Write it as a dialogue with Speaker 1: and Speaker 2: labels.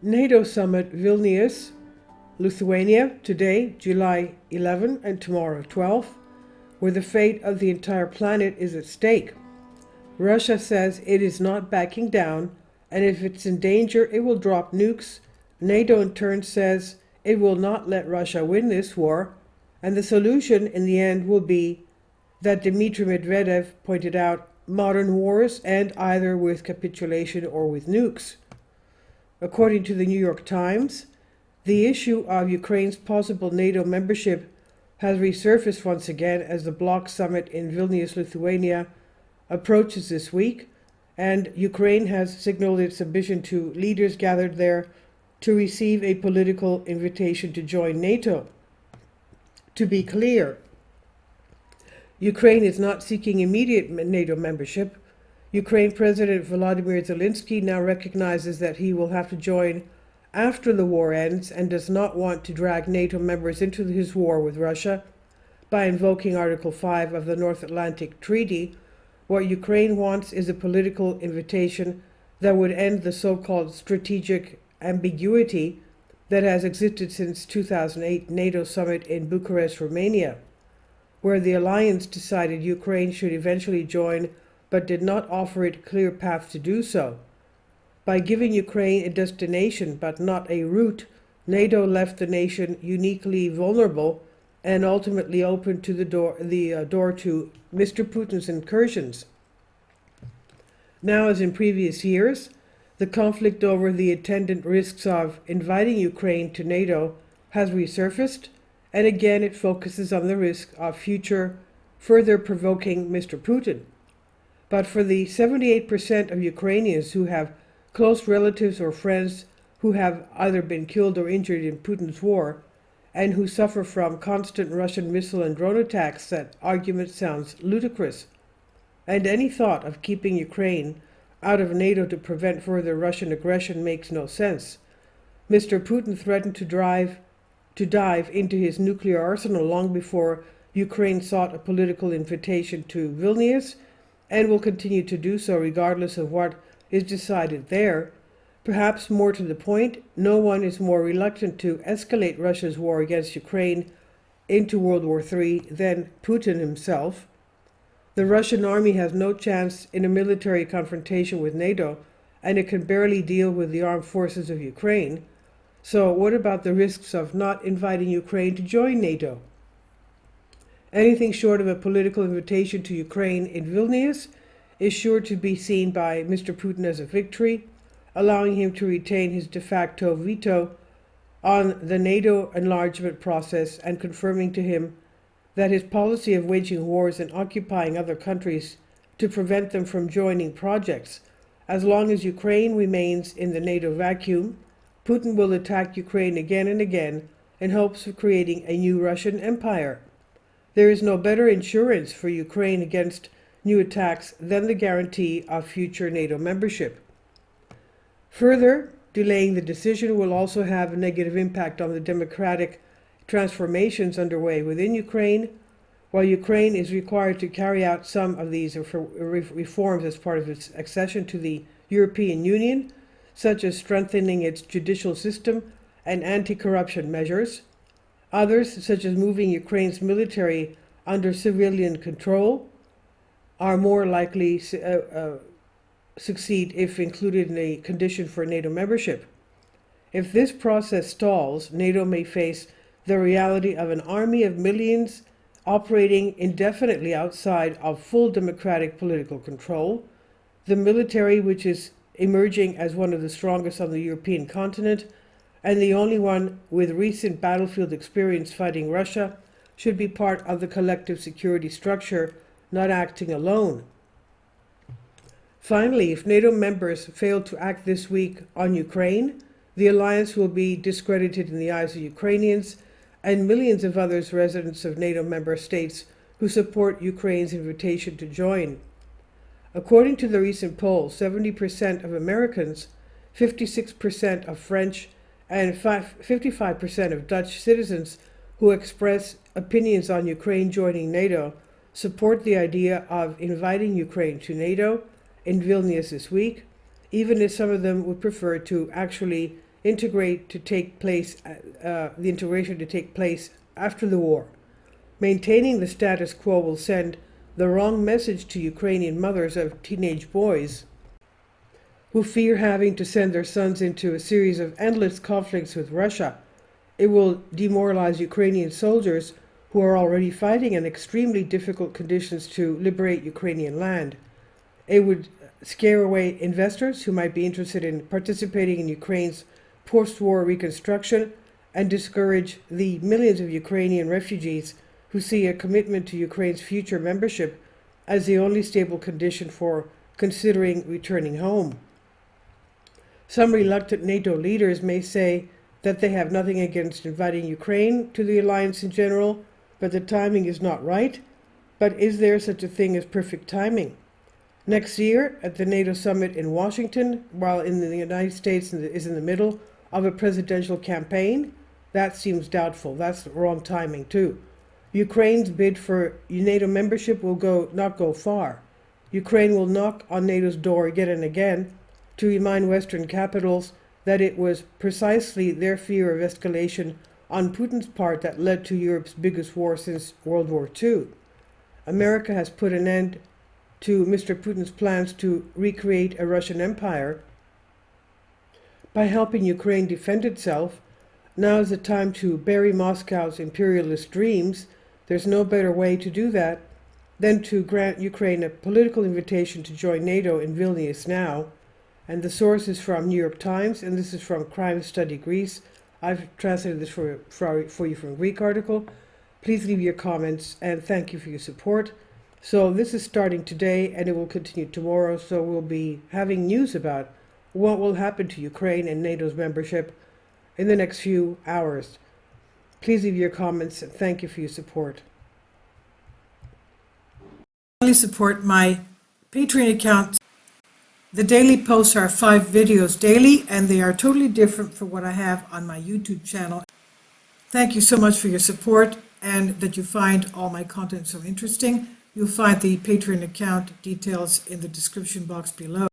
Speaker 1: NATO summit Vilnius, Lithuania, today, July 11, and tomorrow, 12, where the fate of the entire planet is at stake. Russia says it is not backing down, and if it's in danger, it will drop nukes. NATO in turn says it will not let Russia win this war, and the solution in the end will be that Dmitry Medvedev pointed out modern wars end either with capitulation or with nukes. According to the New York Times, the issue of Ukraine's possible NATO membership has resurfaced once again as the bloc summit in Vilnius, Lithuania approaches this week, and Ukraine has signaled its ambition to leaders gathered there to receive a political invitation to join NATO. To be clear, Ukraine is not seeking immediate NATO membership. Ukraine President Volodymyr Zelensky now recognizes that he will have to join after the war ends and does not want to drag NATO members into his war with Russia by invoking Article 5 of the North Atlantic Treaty. What Ukraine wants is a political invitation that would end the so-called strategic ambiguity that has existed since 2008 NATO summit in Bucharest, Romania, where the alliance decided Ukraine should eventually join but did not offer it a clear path to do so. By giving Ukraine a destination but not a route, NATO left the nation uniquely vulnerable and ultimately opened to the door to Mr. Putin's incursions. Now, as in previous years, the conflict over the attendant risks of inviting Ukraine to NATO has resurfaced, and again it focuses on the risk of further provoking Mr. Putin. But for the 78% of Ukrainians who have close relatives or friends who have either been killed or injured in Putin's war, and who suffer from constant Russian missile and drone attacks, that argument sounds ludicrous. And any thought of keeping Ukraine out of NATO to prevent further Russian aggression makes no sense. Mr. Putin threatened to dive into his nuclear arsenal long before Ukraine sought a political invitation to Vilnius, and will continue to do so regardless of what is decided there. Perhaps more to the point, no one is more reluctant to escalate Russia's war against Ukraine into World War III than Putin himself. The Russian army has no chance in a military confrontation with NATO, and it can barely deal with the armed forces of Ukraine. So what about the risks of not inviting Ukraine to join NATO? Anything short of a political invitation to Ukraine in Vilnius is sure to be seen by Mr. Putin as a victory, allowing him to retain his de facto veto on the NATO enlargement process and confirming to him that his policy of waging wars and occupying other countries to prevent them from joining projects. As long as Ukraine remains in the NATO vacuum, Putin will attack Ukraine again and again in hopes of creating a new Russian empire. There is no better insurance for Ukraine against new attacks than the guarantee of future NATO membership. Further, delaying the decision will also have a negative impact on the democratic transformations underway within Ukraine. While Ukraine is required to carry out some of these reforms as part of its accession to the European Union, such as strengthening its judicial system and anti-corruption measures, others, such as moving Ukraine's military under civilian control, are more likely succeed if included in a condition for NATO membership. If this process stalls, NATO may face the reality of an army of millions operating indefinitely outside of full democratic political control, the military, which is emerging as one of the strongest on the European continent, and the only one with recent battlefield experience fighting Russia, should be part of the collective security structure, not acting alone. Finally, if NATO members fail to act this week on Ukraine, the alliance will be discredited in the eyes of Ukrainians and millions of others residents of NATO member states who support Ukraine's invitation to join. According to the recent poll, 70% of Americans, 56% of French, and 55% of Dutch citizens who express opinions on Ukraine joining NATO support the idea of inviting Ukraine to NATO in Vilnius this week, even if some of them would prefer to actually integrate to take place, the integration to take place after the war. Maintaining the status quo will send the wrong message to Ukrainian mothers of teenage boys who fear having to send their sons into a series of endless conflicts with Russia. It will demoralize Ukrainian soldiers who are already fighting in extremely difficult conditions to liberate Ukrainian land. It would scare away investors who might be interested in participating in Ukraine's post-war reconstruction and discourage the millions of Ukrainian refugees who see a commitment to Ukraine's future membership as the only stable condition for considering returning home. Some reluctant NATO leaders may say that they have nothing against inviting Ukraine to the alliance in general, but the timing is not right. But is there such a thing as perfect timing? Next year, at the NATO summit in Washington, while in the United States is in the middle of a presidential campaign, that seems doubtful. That's the wrong timing too. Ukraine's bid for NATO membership will not go far. Ukraine will knock on NATO's door again and again to remind Western capitals that it was precisely their fear of escalation on Putin's part that led to Europe's biggest war since World War II. America has put an end to Mr. Putin's plans to recreate a Russian empire by helping Ukraine defend itself. Now is the time to bury Moscow's imperialist dreams. There's no better way to do that than to grant Ukraine a political invitation to join NATO in Vilnius now. And the source is from New York Times, and this is from Crime Study Greece. I've translated this for you from a Greek article. Please leave your comments, and thank you for your support. So this is starting today, and it will continue tomorrow, so we'll be having news about what will happen to Ukraine and NATO's membership in the next few hours. Please leave your comments, and thank you for your support. Please support my Patreon account. The daily posts are 5 videos daily, and they are totally different from what I have on my YouTube channel. Thank you so much for your support and that you find all my content so interesting. You'll find the Patreon account details in the description box below.